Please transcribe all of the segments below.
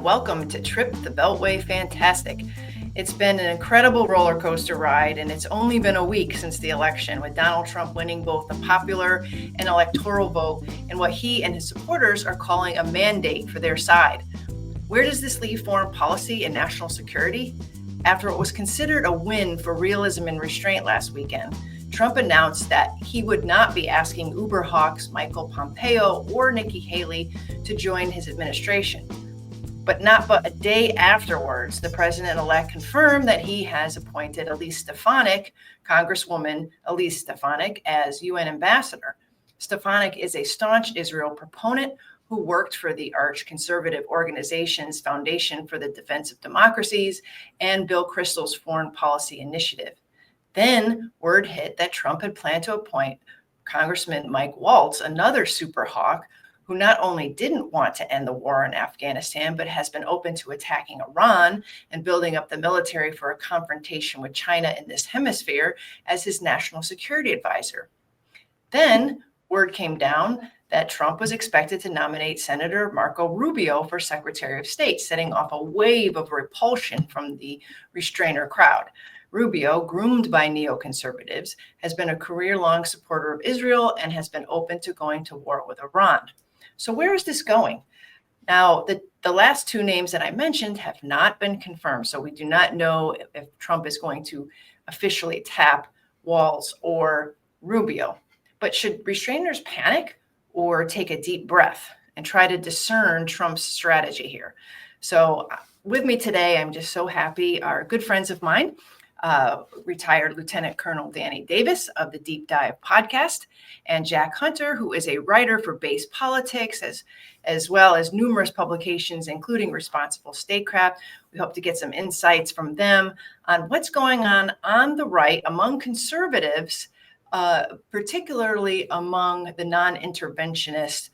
and welcome to Trip the Beltway Fantastic. It's been an incredible roller coaster ride, and it's only been a week since the election, with Donald Trump winning both the popular and electoral vote in what he and his supporters are calling a mandate for their side. Where does this leave foreign policy and national security? After what was considered a win for realism and restraint last weekend, Trump announced that he would not be asking Uber hawks Michael Pompeo or Nikki Haley to join his administration. But a day afterwards, the president-elect confirmed that he has appointed Elise Stefanik, Congresswoman Elise Stefanik, as UN ambassador. Stefanik is a staunch Israel proponent who worked for the arch-conservative organization's Foundation for the Defense of Democracies and Bill Kristol's foreign policy initiative. Then word hit that Trump had planned to appoint Congressman Mike Waltz, another super hawk, who not only didn't want to end the war in Afghanistan, but has been open to attacking Iran and building up the military for a confrontation with China in this hemisphere, as his national security advisor. Then word came down that Trump was expected to nominate Senator Marco Rubio for Secretary of State, setting off a wave of repulsion from the restrainer crowd. Rubio, groomed by neoconservatives, has been a career-long supporter of Israel and has been open to going to war with Iran. So where is this going? Now, the last two names that I mentioned have not been confirmed, so we do not know if Trump is going to officially tap Waltz or Rubio. But should restrainers panic or take a deep breath and try to discern Trump's strategy here? So with me today, I'm just so happy, are good friends of mine, retired Lieutenant Colonel Danny Davis of the Deep Dive podcast, and Jack Hunter, who is a writer for Base Politics, as well as numerous publications, including Responsible Statecraft. We hope to get some insights from them on what's going on the right among conservatives, particularly among the non-interventionist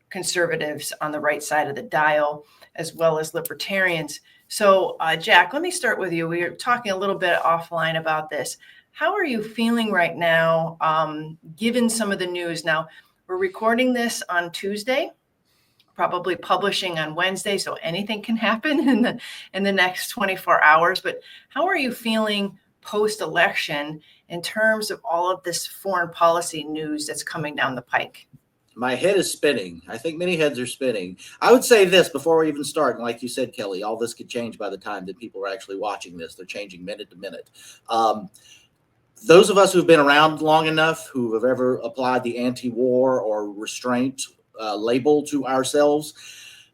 conservatives on the right side of the dial, as well as libertarians. So, Jack, let me start with you. We were talking a little bit offline about this. How are you feeling right now, given some of the news? Now, we're recording this on Tuesday, probably publishing on Wednesday, so anything can happen in the next 24 hours. But how are you feeling post-election in terms of all of this foreign policy news that's coming down the pike? My head is spinning. I think many heads are spinning. I would say this before we even start, and like you said, Kelly, all this could change by the time that people are actually watching this. They're changing minute to minute. Those of us who've been around long enough, who have ever applied the anti-war or restraint label to ourselves,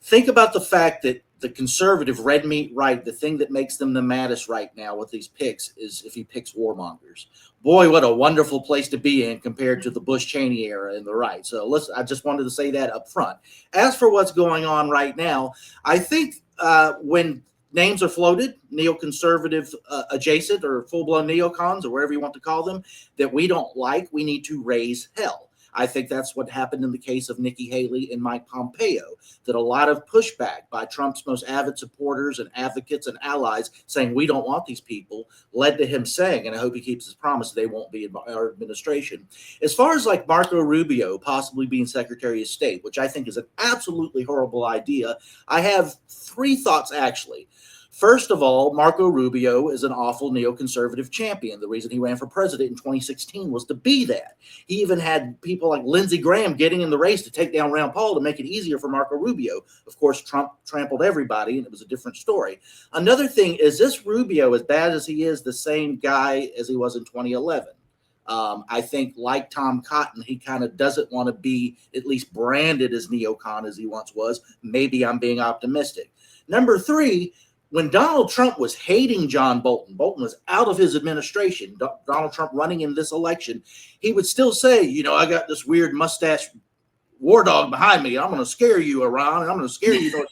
think about the fact that the conservative red meat right, the thing that makes them the maddest right now with these picks is if he picks warmongers. Boy, what a wonderful place to be in compared to the Bush-Cheney era in the right. So listen, I just wanted to say that up front. As for what's going on right now, I think when names are floated, neoconservative adjacent or full-blown neocons or wherever you want to call them, that we don't like, we need to raise hell. I think that's what happened in the case of Nikki Haley and Mike Pompeo, that a lot of pushback by Trump's most avid supporters and advocates and allies saying we don't want these people led to him saying, and I hope he keeps his promise, they won't be in our administration. As far as like Marco Rubio possibly being Secretary of State, which I think is an absolutely horrible idea, I have three thoughts actually. First of all, Marco Rubio is an awful neoconservative champion. The reason he ran for president in 2016 was to be that. He even had people like Lindsey Graham getting in the race to take down Rand Paul to make it easier for Marco Rubio. Of course, Trump trampled everybody, and it was a different story. Another thing is this Rubio, as bad as he is, the same guy as he was in 2011. I think, like Tom Cotton, he kind of doesn't want to be at least branded as neocon as he once was. Maybe I'm being optimistic. Number three, when Donald Trump was hating John Bolton, Bolton was out of his administration, Donald Trump running in this election, he would still say, you know, I got this weird mustache war dog behind me. I'm going to scare you, Iran, and I'm going to scare you.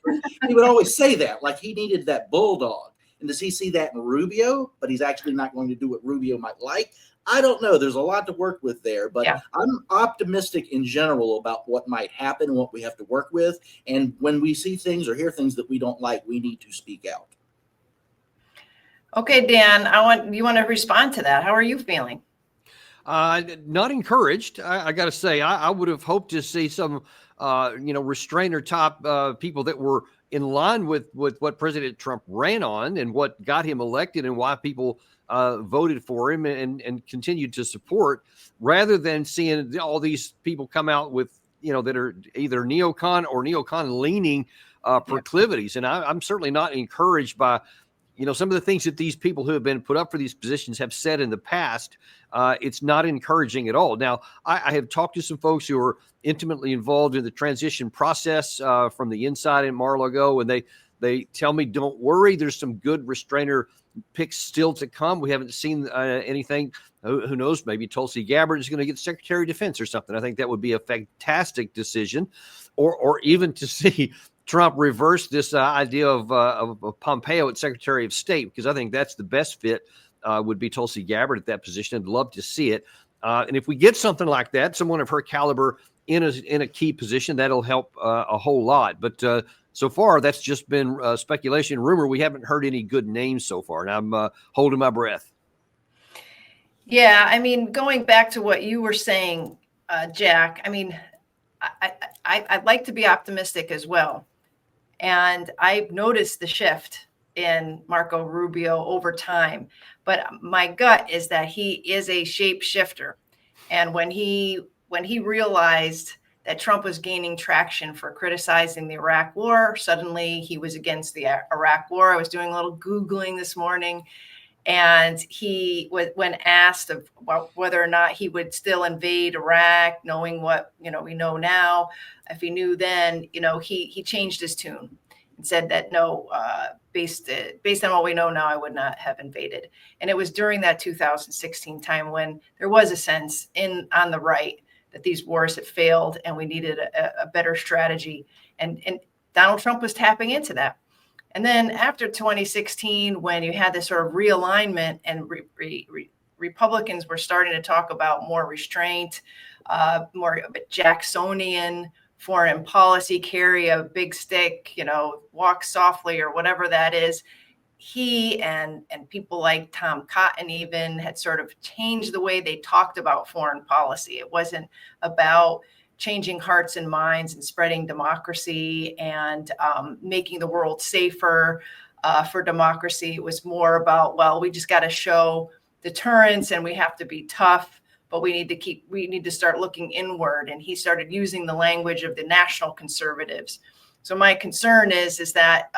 He would always say that, like he needed that bulldog. And does he see that in Rubio? But he's actually not going to do what Rubio might like. I don't know. There's a lot to work with there, but yeah. I'm optimistic in general about what might happen and what we have to work with. And when we see things or hear things that we don't like, we need to speak out. Okay, Dan, you want to respond to that. How are you feeling? Not encouraged. I got to say, I would have hoped to see some, restrainer top people that were in line with what President Trump ran on and what got him elected and why people voted for him and continued to support, rather than seeing all these people come out with, that are either neocon or neocon leaning proclivities. And I'm certainly not encouraged by, some of the things that these people who have been put up for these positions have said in the past. It's not encouraging at all. Now, I have talked to some folks who are intimately involved in the transition process from the inside in Mar-a-Lago, and they tell me, don't worry, there's some good restrainer picks still to come. We haven't seen anything. Who knows? Maybe Tulsi Gabbard is going to get Secretary of Defense or something. I think that would be a fantastic decision, or even to see Trump reverse this idea of Pompeo at Secretary of State, because I think that's the best fit. Would be Tulsi Gabbard at that position. I'd love to see it. And if we get something like that, someone of her caliber in a key position, that'll help a whole lot. But so far, that's just been speculation, rumor. We haven't heard any good names so far, and I'm holding my breath. Yeah, I mean, going back to what you were saying, Jack, I mean, I'd like to be optimistic as well. And I've noticed the shift in Marco Rubio over time. But my gut is that he is a shapeshifter. And when he realized that Trump was gaining traction for criticizing the Iraq war, suddenly he was against the Iraq war. I was doing a little Googling this morning, and when asked about whether or not he would still invade Iraq, knowing what we know now, if he knew then, he changed his tune and said that no, based on what we know now, I would not have invaded. And it was during that 2016 time when there was a sense on the right that these wars had failed and we needed a better strategy. And Donald Trump was tapping into that. And then after 2016, when you had this sort of realignment and Republicans were starting to talk about more restraint, more of a Jacksonian foreign policy, carry a big stick, walk softly or whatever that is. He and people like Tom Cotton even had sort of changed the way they talked about foreign policy. It wasn't about changing hearts and minds and spreading democracy and making the world safer for democracy. It was more about, well, we just got to show deterrence and we have to be tough, but we need to start looking inward. And he started using the language of the national conservatives. So my concern is that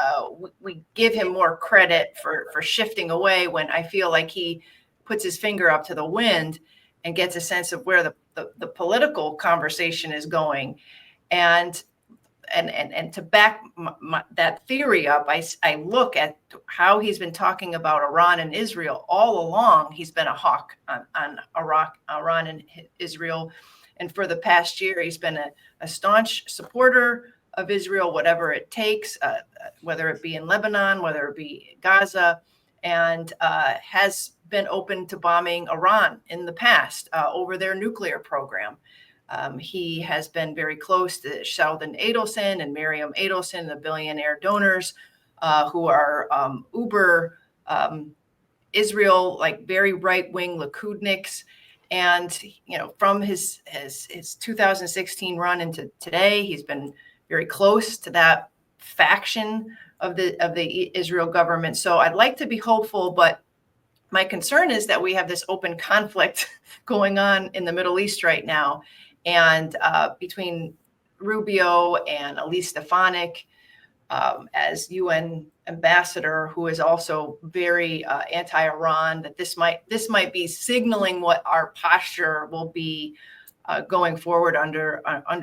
we give him more credit for shifting away when I feel like he puts his finger up to the wind and gets a sense of where the political conversation is going. And to back that theory up, I look at how he's been talking about Iran and Israel all along. He's been a hawk on Iran and Israel. And for the past year, he's been a staunch supporter of Israel, whatever it takes, whether it be in Lebanon, whether it be Gaza, and has been open to bombing Iran in the past over their nuclear program. He has been very close to Sheldon Adelson and Miriam Adelson, the billionaire donors who are uber Israel, like very right-wing Likudniks. And, from his 2016 run into today, he's been very close to that faction of the Israel government. So I'd like to be hopeful, but my concern is that we have this open conflict going on in the Middle East right now, and between Rubio and Elise Stefanik as UN ambassador, who is also very anti-Iran, that this might be signaling what our posture will be going forward under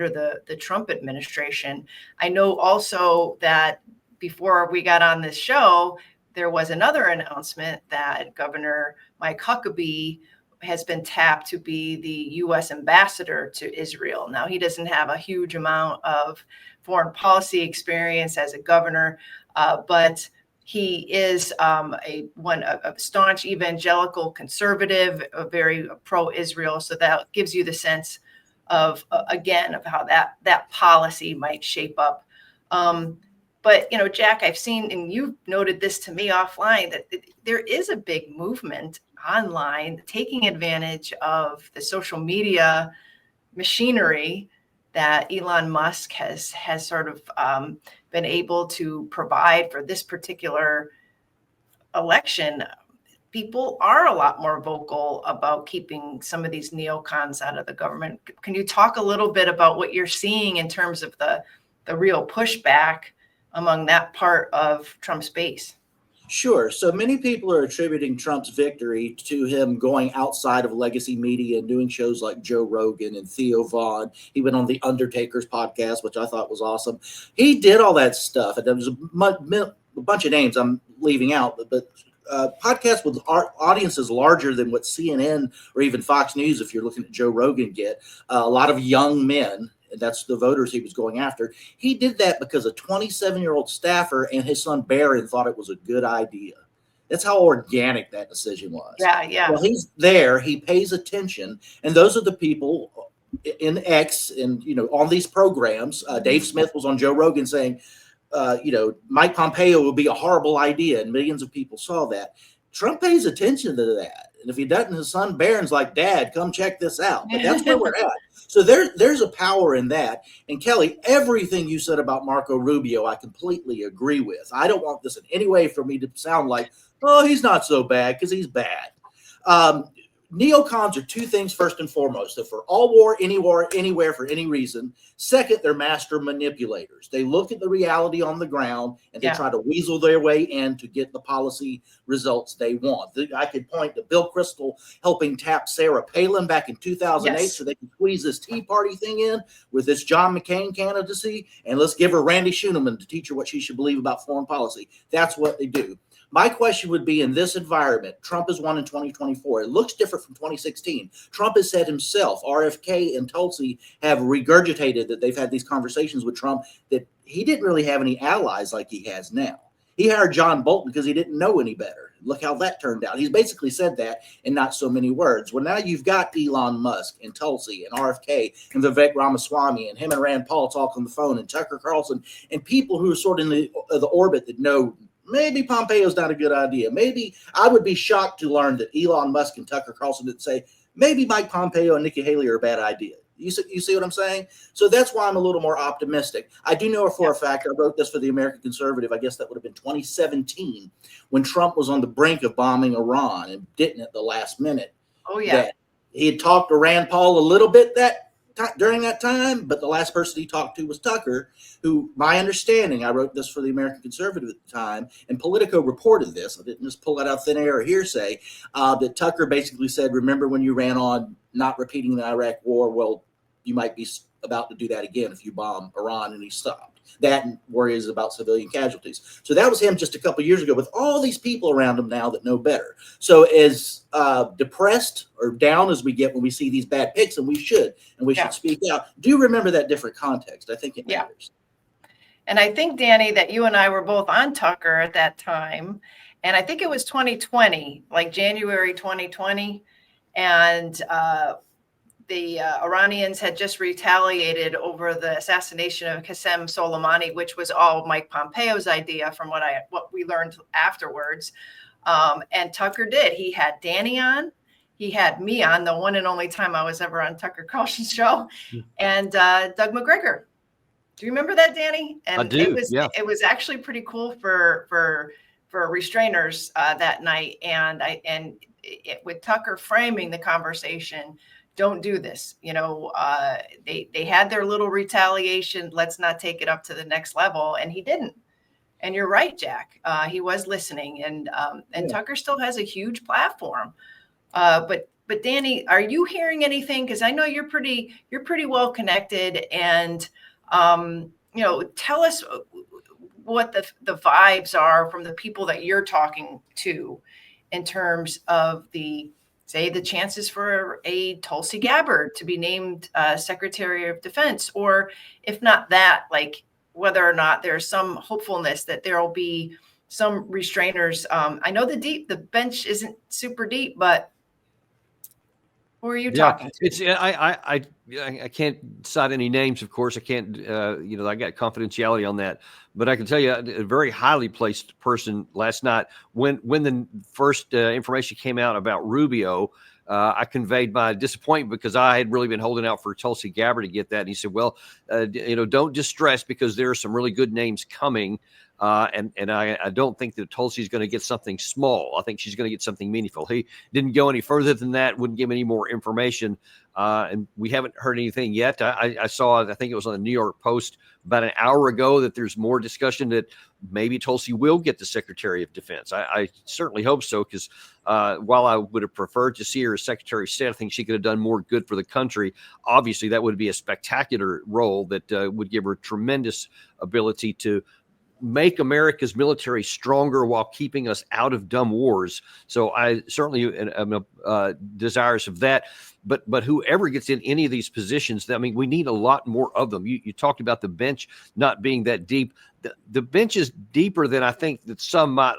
the Trump administration. I know also that before we got on this show, there was another announcement that Governor Mike Huckabee has been tapped to be the U.S. ambassador to Israel. Now, he doesn't have a huge amount of foreign policy experience as a governor, but he is a staunch evangelical conservative, very pro-Israel. So that gives you the sense of, again, of how that policy might shape up. But, Jack, I've seen, and you noted this to me offline, that there is a big movement online, taking advantage of the social media machinery that Elon Musk has sort of been able to provide for this particular election. People are a lot more vocal about keeping some of these neocons out of the government. Can you talk a little bit about what you're seeing in terms of the real pushback among that part of Trump's base? Sure. So many people are attributing Trump's victory to him going outside of legacy media and doing shows like Joe Rogan and Theo Vaughn. He went on the Undertaker's podcast, which I thought was awesome. He did all that stuff. And there was a bunch of names I'm leaving out, but podcasts with audiences larger than what CNN or even Fox News, if you're looking at Joe Rogan, get. A lot of young men. And that's the voters he was going after. He did that because a 27-year-old staffer and his son Barron thought it was a good idea. That's how organic that decision was. Yeah. Well, he's there. He pays attention. And those are the people in X and, on these programs. Dave Smith was on Joe Rogan saying, Mike Pompeo would be a horrible idea. And millions of people saw that. Trump pays attention to that. And if he doesn't, his son Barron's like, Dad, come check this out. But that's where we're at. So there's a power in that. And Kelly, everything you said about Marco Rubio, I completely agree with. I don't want this in any way for me to sound like, oh, he's not so bad, because he's bad. Neocons are two things first and foremost. They're for all war, anywhere, for any reason. Second, they're master manipulators. They look at the reality on the ground and they try to weasel their way in to get the policy results they want. I could point to Bill Kristol helping tap Sarah Palin back in 2008 so they could squeeze this Tea Party thing in with this John McCain candidacy, and let's give her Randy Schuneman to teach her what she should believe about foreign policy. That's what they do. My question would be, in this environment, Trump has won in 2024. It looks different from 2016. Trump has said himself, RFK and Tulsi have regurgitated that they've had these conversations with Trump, that he didn't really have any allies like he has now. He hired John Bolton because he didn't know any better. Look how that turned out. He's basically said that in not so many words. Well, now you've got Elon Musk and Tulsi and RFK and Vivek Ramaswamy and him and Rand Paul talk on the phone and Tucker Carlson and people who are sort of in the orbit that know maybe Pompeo's not a good idea. Maybe I would be shocked to learn that Elon Musk and Tucker Carlson didn't say, maybe Mike Pompeo and Nikki Haley are a bad idea. You see what I'm saying? So that's why I'm a little more optimistic. I do know for a fact, I wrote this for the American Conservative, I guess that would have been 2017, when Trump was on the brink of bombing Iran and didn't at the last minute. Oh, yeah. He had talked to Rand Paul a little bit during that time, but the last person he talked to was Tucker, who, my understanding, I wrote this for the American Conservative at the time, and Politico reported this. I didn't just pull it out of thin air or hearsay, that Tucker basically said, remember when you ran on not repeating the Iraq war? Well, you might be about to do that again if you bomb Iran, and he stopped. That and worries about civilian casualties. So that was him just a couple of years ago, with all these people around him now that know better. So as depressed or down as we get when we see these bad picks, and we should speak out, do remember that different context. I think it matters. And I think, Danny, that you and I were both on Tucker at that time. And I think it was 2020, like January 2020. And the Iranians had just retaliated over the assassination of Qasem Soleimani, which was all Mike Pompeo's idea, from what we learned afterwards. And Tucker did. He had Danny on. He had me on, the one and only time I was ever on Tucker Carlson's show, and Doug McGregor. Do you remember that, Danny? And I do. It was actually pretty cool for restrainers that night. And with Tucker framing the conversation, don't do this. They had their little retaliation. Let's not take it up to the next level. And he didn't. And you're right, Jack. He was listening, and Tucker still has a huge platform. But Danny, are you hearing anything? Because I know you're pretty well connected, and tell us what the vibes are from the people that you're talking to, in terms of the chances for a Tulsi Gabbard to be named Secretary of Defense, or if not that, like whether or not there's some hopefulness that there will be some restrainers. I know the bench isn't super deep, but Who are you Yeah, talking to? it's I can't cite any names, of course. I can't, I got confidentiality on that. But I can tell you, a very highly placed person last night, when the first information came out about Rubio, I conveyed my disappointment because I had really been holding out for Tulsi Gabbard to get that. And he said, well, don't distress because there are some really good names coming. And I don't think that Tulsi's going to get something small. I think she's going to get something meaningful. He didn't go any further than that, wouldn't give any more information. And we haven't heard anything yet. I saw, I think it was on the New York Post about an hour ago, that there's more discussion that maybe Tulsi will get the Secretary of Defense. I certainly hope so, because while I would have preferred to see her as Secretary of State, I think she could have done more good for the country. Obviously, that would be a spectacular role that would give her tremendous ability to make America's military stronger while keeping us out of dumb wars. So I certainly am desirous of that. But whoever gets in any of these positions, I mean, we need a lot more of them. You talked about the bench not being that deep. The bench is deeper than I think that some might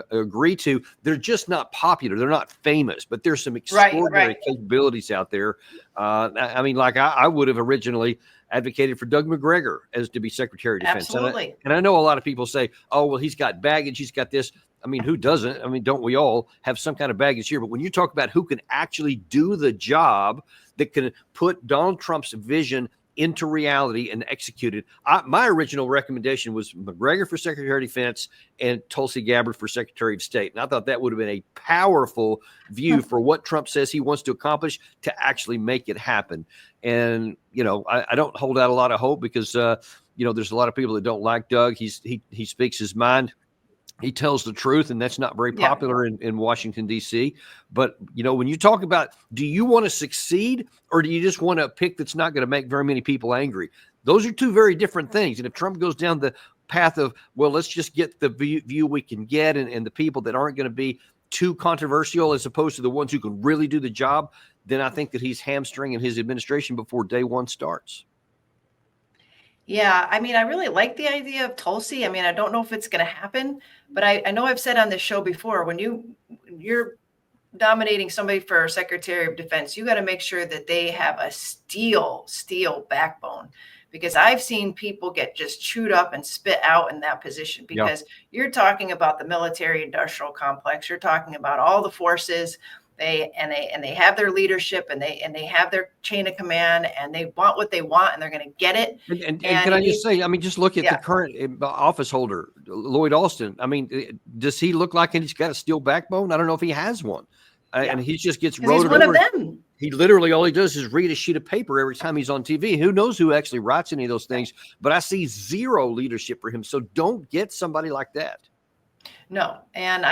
agree to. They're just not popular. They're not famous, but there's some extraordinary capabilities out there. I mean, like I would have originally advocated for Doug McGregor as to be Secretary of Defense. Absolutely. And I know a lot of people say, oh, well, he's got baggage. He's got this. I mean, who doesn't? I mean, don't we all have some kind of baggage here? But when you talk about who can actually do the job, that can put Donald Trump's vision into reality and execute it, my original recommendation was McGregor for Secretary of Defense and Tulsi Gabbard for Secretary of State. And I thought that would have been a powerful view for what Trump says he wants to accomplish to actually make it happen. And, I don't hold out a lot of hope because, there's a lot of people that don't like Doug. He speaks his mind. He tells the truth, and that's not very popular in Washington, D.C. But, when you talk about, do you want to succeed, or do you just want a pick that's not going to make very many people angry? Those are two very different things. And if Trump goes down the path of, well, let's just get the view we can get and the people that aren't going to be too controversial as opposed to the ones who can really do the job, then I think that he's hamstringing his administration before day one starts. Yeah, I mean, I really like the idea of Tulsi. I mean, I don't know if it's going to happen, but I know I've said on this show before, when you're nominating somebody for Secretary of Defense, you got to make sure that they have a steel backbone, because I've seen people get just chewed up and spit out in that position, because you're talking about the military industrial complex. You're talking about all the forces. They have their leadership, and they have their chain of command, and they want what they want, and they're going to get it. And can I just say, I mean, just look at the current office holder, Lloyd Austin. I mean, does he look like he's got a steel backbone? I don't know if he has one. And he just gets rode he's one over. Of them. He literally, all he does is read a sheet of paper every time he's on TV. Who knows who actually writes any of those things? But I see zero leadership for him. So don't get somebody like that. No. And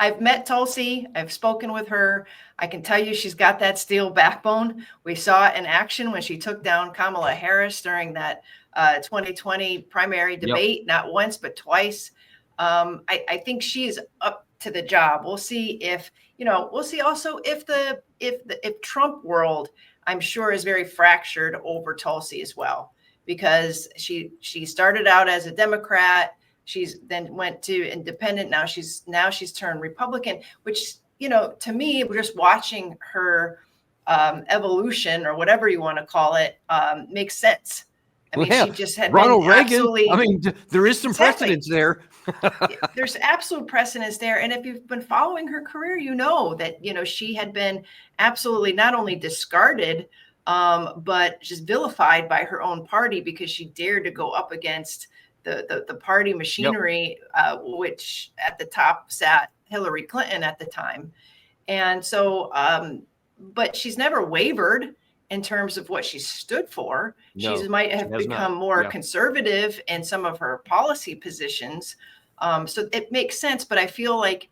I've met Tulsi. I've spoken with her. I can tell you she's got that steel backbone. We saw it in action when she took down Kamala Harris during that 2020 primary debate, not once, but twice. I think she's up to the job. We'll see if, we'll see also if Trump world, I'm sure, is very fractured over Tulsi as well, because she started out as a Democrat. She's then went to independent. Now she's turned Republican, which, to me, we're just watching her evolution, or whatever you want to call it, makes sense. I mean, she just had Ronald Reagan. Absolutely, I mean, there is some precedence there. There's absolute precedence there. And if you've been following her career, you know that, she had been absolutely not only discarded, but just vilified by her own party, because she dared to go up against the party machinery, which at the top sat Hillary Clinton at the time. And so, but she's never wavered in terms of what she stood for. No, she might have become more conservative in some of her policy positions. So it makes sense. But I feel like,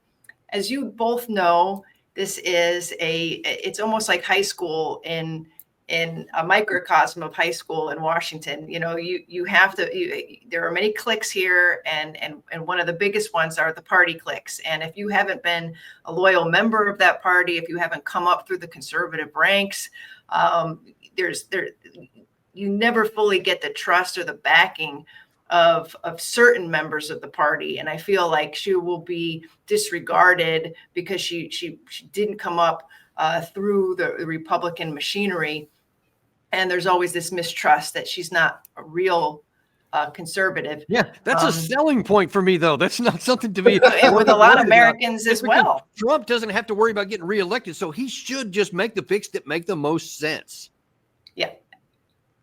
as you both know, this is it's almost like high school in a microcosm of high school in Washington. You have to, there are many cliques here, and one of the biggest ones are the party cliques. And if you haven't been a loyal member of that party, if you haven't come up through the conservative ranks, you never fully get the trust or the backing of certain members of the party, and I feel like she will be disregarded because she didn't come up through the Republican machinery, and there's always this mistrust that she's not a real conservative. Yeah, that's a selling point for me, though. That's not something to be with a lot of Americans as well. Trump doesn't have to worry about getting reelected, so he should just make the picks that make the most sense. Yeah.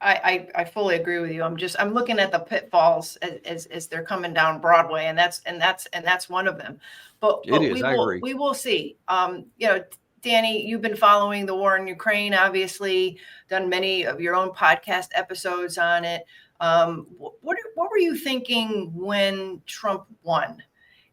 I fully agree with you. I'm looking at the pitfalls as they're coming down Broadway, and that's one of them. But we will see. Danny, you've been following the war in Ukraine, obviously, done many of your own podcast episodes on it. What were you thinking when Trump won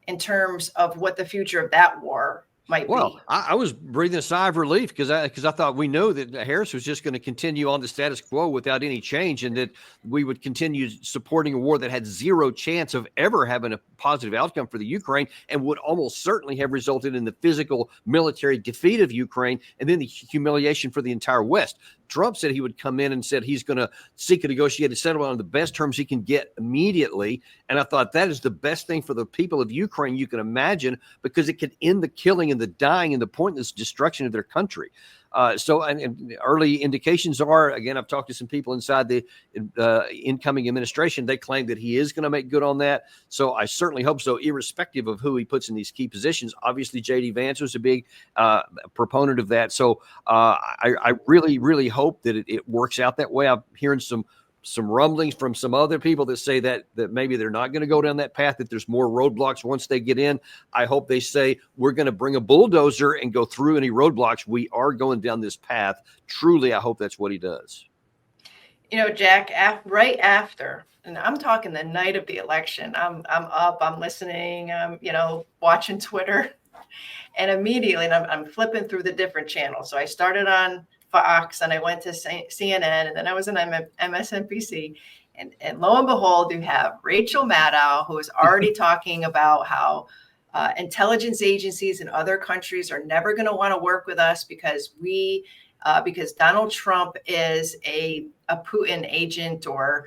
in terms of what the future of that war might be? Well, I was breathing a sigh of relief because I thought we know that Harris was just going to continue on the status quo without any change, and that we would continue supporting a war that had zero chance of ever having a positive outcome for the Ukraine, and would almost certainly have resulted in the physical military defeat of Ukraine and then the humiliation for the entire West. Trump said he would come in and said he's going to seek a negotiated settlement on the best terms he can get immediately. And I thought that is the best thing for the people of Ukraine you can imagine, because it could end the killing and the dying and the pointless destruction of their country. So early indications are, again, I've talked to some people inside the incoming administration. They claim that he is going to make good on that. So I certainly hope so, irrespective of who he puts in these key positions. Obviously, J.D. Vance was a big proponent of that. So I really, really hope that it works out that way. I'm hearing some rumblings from some other people that say that maybe they're not going to go down that path, that there's more roadblocks once they get in. I hope they say we're going to bring a bulldozer and go through any roadblocks. We are going down this path. Truly, I hope that's what he does. Jack, right after, and I'm talking the night of the election, I'm up, I'm listening, watching Twitter, and immediately I'm flipping through the different channels. So I started on Fox, and I went to CNN, and then I was on MSNBC, and lo and behold, you have Rachel Maddow, who is already talking about how intelligence agencies in other countries are never going to want to work with us because Donald Trump is a Putin agent, or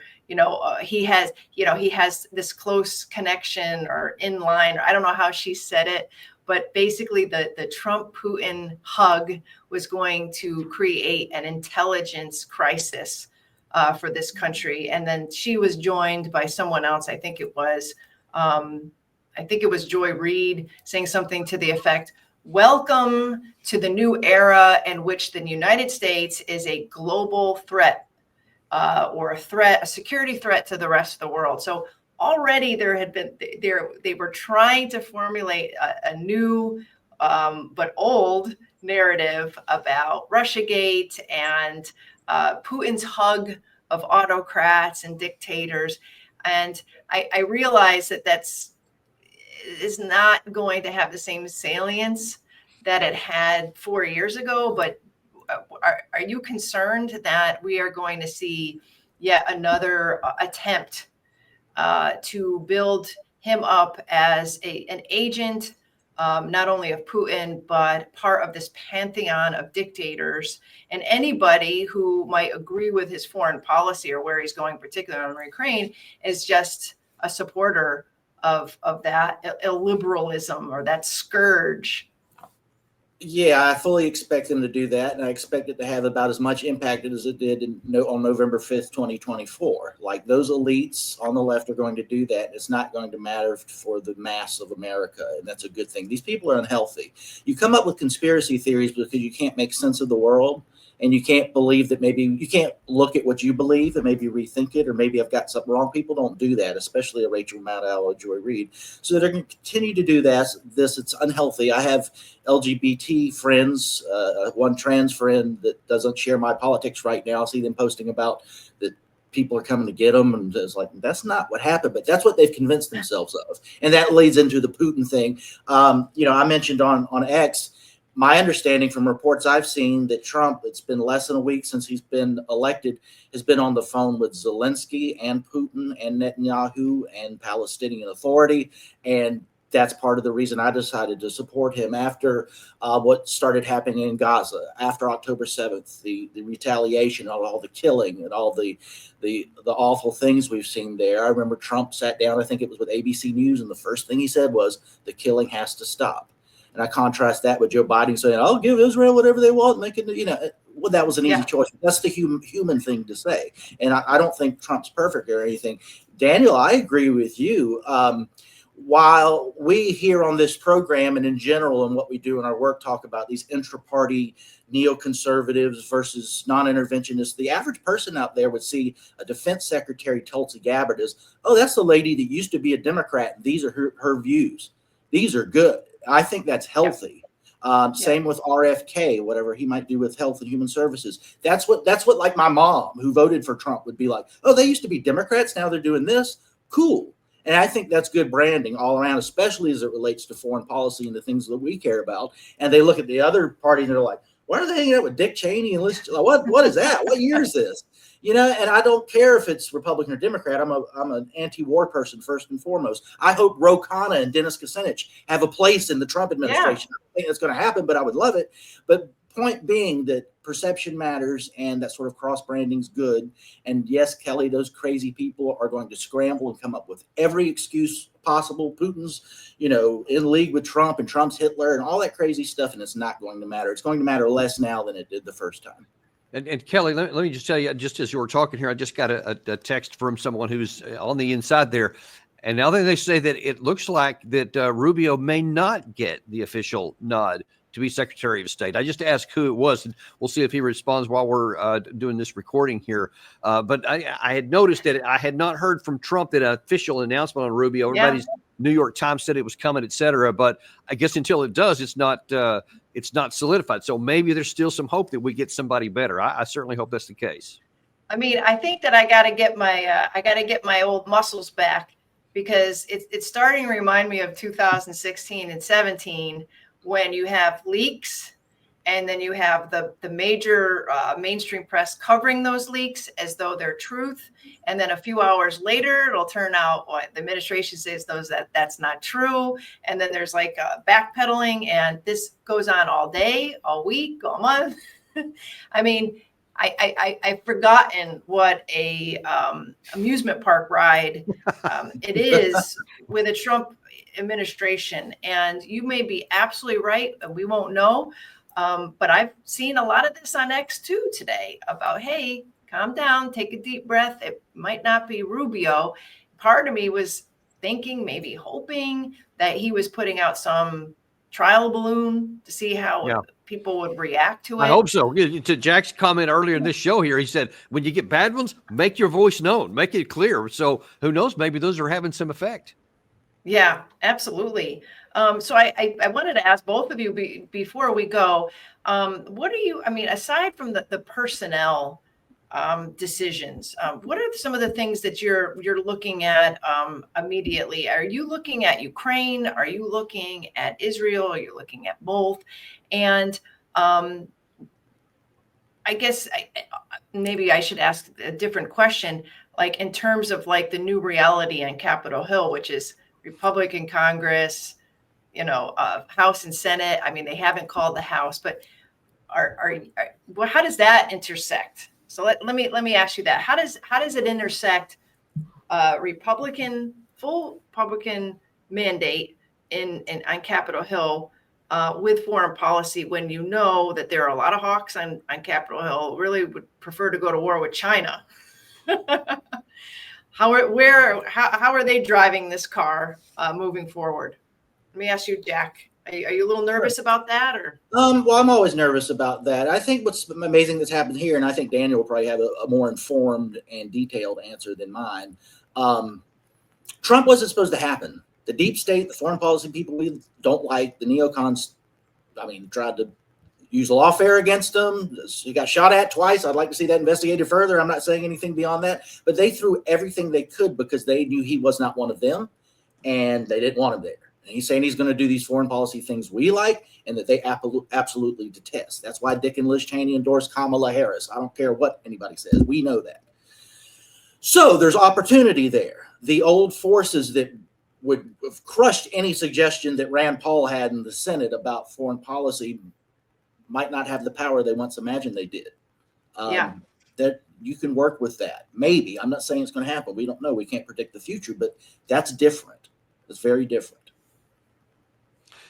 he has this close connection or in line. I don't know how she said it, but basically the Trump-Putin hug was going to create an intelligence crisis for this country. And then she was joined by someone else. I think it was Joy Reid, saying something to the effect, "Welcome to the new era in which the United States is a global threat, or a security threat to the rest of the world." So already they were trying to formulate a new but old narrative about Russiagate and Putin's hug of autocrats and dictators. And I realize that is not going to have the same salience that it had 4 years ago. But are you concerned that we are going to see yet another attempt to build him up as an agent, not only of Putin, but part of this pantheon of dictators? And anybody who might agree with his foreign policy or where he's going, particularly on Ukraine, is just a supporter of that illiberalism or that scourge. Yeah, I fully expect them to do that, and I expect it to have about as much impact as it did on November 5th, 2024. Like, those elites on the left are going to do that. It's not going to matter for the mass of America, and that's a good thing. These people are unhealthy. You come up with conspiracy theories because you can't make sense of the world, and you can't believe that maybe you can't look at what you believe and maybe rethink it, or maybe I've got something wrong. People don't do that, especially a Rachel Maddow or Joy Reid. So they're going to continue to do this. It's unhealthy. I have LGBT friends, one trans friend that doesn't share my politics right now. I see them posting about that people are coming to get them, and it's like, that's not what happened, but that's what they've convinced themselves of. And that leads into the Putin thing. I mentioned on X, my understanding from reports I've seen that Trump, it's been less than a week since he's been elected, has been on the phone with Zelensky and Putin and Netanyahu and Palestinian Authority. And that's part of the reason I decided to support him after what started happening in Gaza, after October 7th, the retaliation, all the killing and all the awful things we've seen there. I remember Trump sat down, I think it was with ABC News, and the first thing he said was, the killing has to stop. And I contrast that with Joe Biden saying, I'll give Israel whatever they want. And they can, well, that was an easy choice. That's the human thing to say. And I don't think Trump's perfect or anything. Daniel, I agree with you. While we here on this program and in general and what we do in our work talk about these intra-party neoconservatives versus non-interventionists, the average person out there would see a defense secretary, Tulsi Gabbard, as, oh, that's the lady that used to be a Democrat. And these are her views. These are good. I think that's healthy. Same with RFK, whatever he might do with health and human services. That's what like my mom who voted for Trump would be like, oh, they used to be Democrats. Now they're doing this. Cool. And I think that's good branding all around, especially as it relates to foreign policy and the things that we care about. And they look at the other party and they're like, why are they hanging out with Dick Cheney? And what is that? What year is this? And I don't care if it's Republican or Democrat. I'm an anti-war person first and foremost. I hope Ro Khanna and Dennis Kucinich have a place in the Trump administration. I don't think that's going to happen, but I would love it. But point being that perception matters and that sort of cross-branding is good. And yes, Kelly, those crazy people are going to scramble and come up with every excuse possible. Putin's, in league with Trump and Trump's Hitler and all that crazy stuff, and it's not going to matter. It's going to matter less now than it did the first time. And Kelly, let me just tell you, just as you were talking here, I just got a text from someone who's on the inside there. And now they say that it looks like that Rubio may not get the official nod to be Secretary of State. I just asked who it was, and we'll see if he responds while we're doing this recording here. But I had noticed that I had not heard from Trump that an official announcement on Rubio. Everybody's New York Times said it was coming, et cetera. But I guess until it does, it's not solidified. So maybe there's still some hope that we get somebody better. I certainly hope that's the case. I mean, I think that I got to get my old muscles back, because it's starting to remind me of 2016 and 17, when you have leaks and then you have the major mainstream press covering those leaks as though they're truth. And then a few hours later, it'll turn out what the administration says that's not true. And then there's like backpedaling, and this goes on all day, all week, all month. I mean, I've forgotten what a amusement park ride it is with a Trump administration. And you may be absolutely right, and we won't know. But I've seen a lot of this on X too today about, hey, calm down, take a deep breath. It might not be Rubio. Part of me was thinking, maybe hoping, that he was putting out some trial balloon to see how people would react to it. I hope so. To Jack's comment earlier in this show here, he said, when you get bad ones, make your voice known, make it clear. So who knows, maybe those are having some effect. Yeah, absolutely. So I wanted to ask both of you before we go, what are you, I mean, aside from the personnel decisions, what are some of the things that you're looking at immediately? Are you looking at Ukraine? Are you looking at Israel? Are you looking at both? And I guess maybe I should ask a different question, like in terms of like the new reality on Capitol Hill, which is Republican Congress, House and Senate. I mean, they haven't called the House, but how does that intersect? So let me ask you that. How does it intersect full Republican mandate on Capitol Hill with foreign policy, when you know that there are a lot of hawks on Capitol Hill really would prefer to go to war with China? How are they driving this car moving forward? Let me ask you, Jack. Are you a little nervous about that, or? Well, I'm always nervous about that. I think what's amazing that's happened here, and I think Daniel will probably have a more informed and detailed answer than mine. Trump wasn't supposed to happen. The deep state, the foreign policy people we don't like, the neocons, tried to use lawfare against him. He got shot at twice. I'd like to see that investigated further. I'm not saying anything beyond that, but they threw everything they could because they knew he was not one of them, and they didn't want him there. And he's saying he's going to do these foreign policy things we like and that they absolutely detest. That's why Dick and Liz Cheney endorsed Kamala Harris. I don't care what anybody says. We know that. So there's opportunity there. The old forces that would have crushed any suggestion that Rand Paul had in the Senate about foreign policy might not have the power they once imagined they did. That you can work with that. Maybe. I'm not saying it's going to happen. We don't know. We can't predict the future, but that's different. It's very different.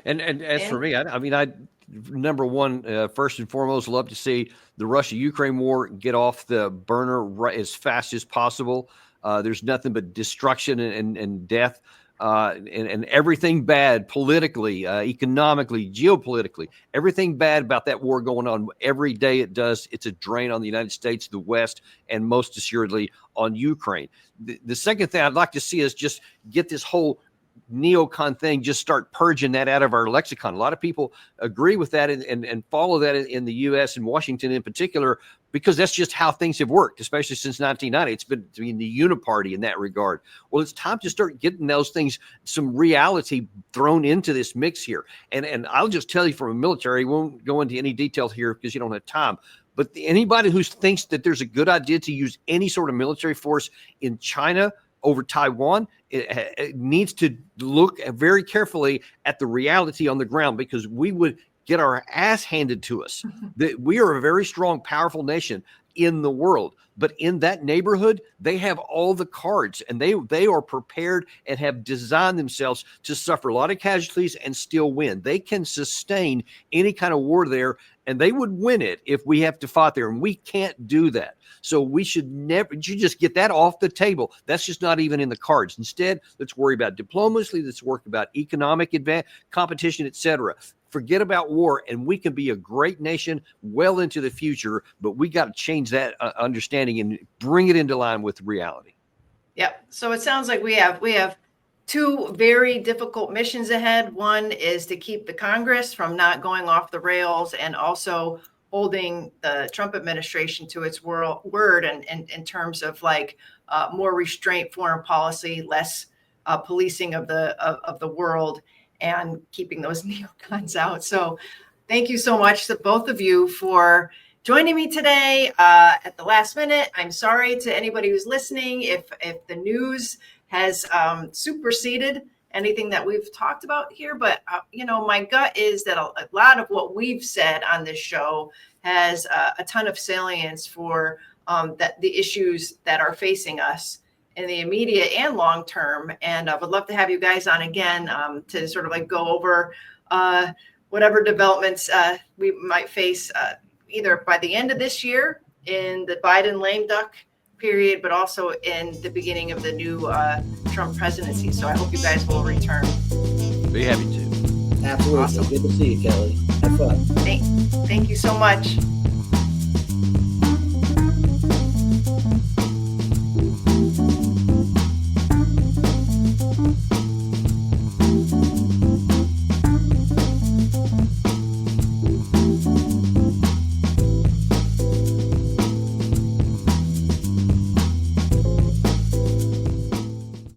And as for me, I mean, number one, first and foremost, love to see the Russia-Ukraine war get off the burner as fast as possible. There's nothing but destruction and death. And everything bad politically, economically, geopolitically, everything bad about that war going on every day it does. It's a drain on the United States, the West, and most assuredly on Ukraine. The second thing I'd like to see is just get this whole neocon thing, just start purging that out of our lexicon. A lot of people agree with that and follow that in the U.S. and Washington in particular, because that's just how things have worked, especially since 1990. It's been the uniparty in that regard. Well, it's time to start getting those things, some reality thrown into this mix here. And I'll just tell you from a military, won't go into any detail here because you don't have time. But anybody who thinks that there's a good idea to use any sort of military force in China over Taiwan, it needs to look very carefully at the reality on the ground, because we would get our ass handed to us. That we are a very strong, powerful nation in the world, but in that neighborhood, they have all the cards, and they are prepared and have designed themselves to suffer a lot of casualties and still win. They can sustain any kind of war there, and they would win it if we have to fight there, and we can't do that. So we should just get that off the table. That's just not even in the cards. Instead, let's worry about diplomacy. Let's work about economic competition, etc. Forget about war, and we can be a great nation well into the future, but we got to change that understanding and bring it into line with reality. Yep. So it sounds like we have two very difficult missions ahead. One is to keep the Congress from not going off the rails, and also holding the Trump administration to its word and in terms of more restraint foreign policy, less policing of the world, and keeping those neocons out. So thank you so much to both of you for joining me today at the last minute. I'm sorry to anybody who's listening if the news has superseded anything that we've talked about here, but my gut is that a lot of what we've said on this show has a ton of salience for the issues that are facing us in the immediate and long term. And I would love to have you guys on again to sort of go over whatever developments we might face either by the end of this year in the Biden lame duck period, but also in the beginning of the new Trump presidency. So I hope you guys will return. Be happy to. Absolutely. Awesome. Good to see you, Kelly. Have fun. Thank you so much.